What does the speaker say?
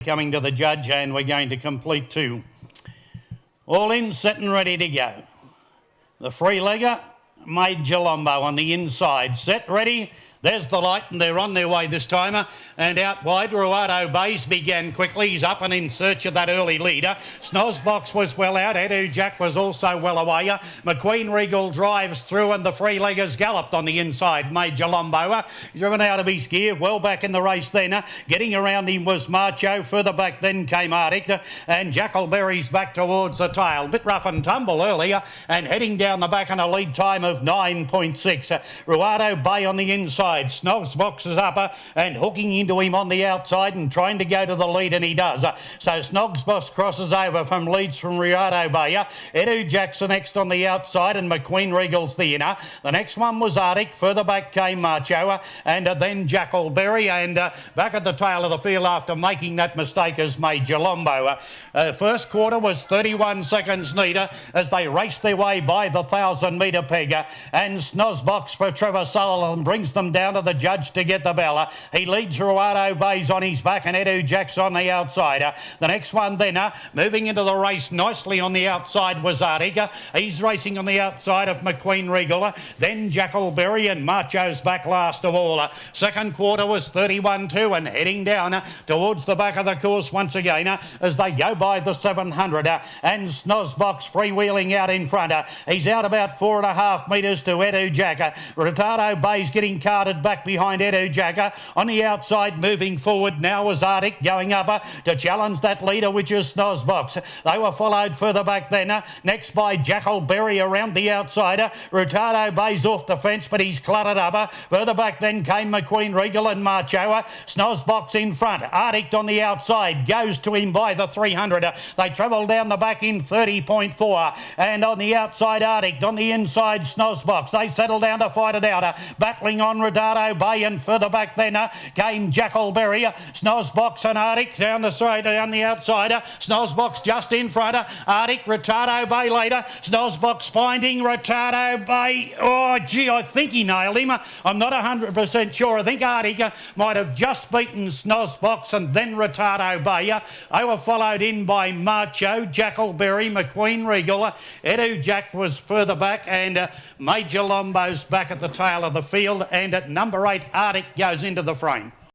coming to the judge, and we're going to complete 2. All in, set and ready to go. The free-legger, Major Lombo on the inside. Set, ready. There's the light, and they're on their way this time. And out wide, Ruado Bays began quickly. He's up and in search of that early leader. Snozbox was well out. Edu Jack was also well away. McQueen Regal drives through, and the free-leggers galloped on the inside. Major Lombo driven out of his gear, well back in the race then. Getting around him was Marcho. Further back then came Arctic, and Jackalberry's back towards the tail. Bit rough and tumble earlier, and heading down the back on a lead time of 9.6. Ruado Bay on the inside. Snozbox is up and hooking into him on the outside and trying to go to the lead, and he does. So Snozbox crosses over from leads from Ruado Bay. Edu Jackson next on the outside, and McQueen Regal's the inner. The next one was Arctic. Further back came Marcho, and then Jackalberry, and back at the tail of the field after making that mistake is Major Lombo. First quarter was 31 seconds neater as they raced their way by the 1,000-metre peg, and Snozbox for Trevor Sutherland brings them down to the judge to get the bell. He leads Ruado Bays on his back, and Edu Jack's on the outside. The next one then, moving into the race nicely on the outside was Arctic. He's racing on the outside of McQueen Regal. Then Jackalberry, and Marcho's back last of all. Second quarter was 31-2 and heading down towards the back of the course once again as they go by the 700. And Snozbox freewheeling out in front. He's out about 4.5 metres to Edu Jack. Ruado Bays getting carted back behind Edu Jack. On the outside, moving forward now was Arctic going up to challenge that leader, which is Snozbox. They were followed further back then, next by Jackalberry around the outside. Ruado Bays off the fence, but he's cluttered up. Further back then came McQueen Regal and Marcho. Snozbox in front. Arctic on the outside goes to him by the 300. They travel down the back in 30.4, and on the outside Arctic, on the inside Snozbox. They settle down to fight it out, battling on Ruado Bay, and further back then came Jackalberry. Snozbox and Arctic down the straight, down the outside. Snozbox just in front. Arctic, Ruado Bay later. Snozbox finding Ruado Bay. Oh, gee, I think he nailed him. I'm not 100% sure. I think Arctic might have just beaten Snozbox and then Ruado Bay. They were followed in by Marcho, Jackalberry, McQueen Regal. Edu Jack was further back, and Major Lombo's back at the tail of the field, and at number 8, Arctic goes into the frame.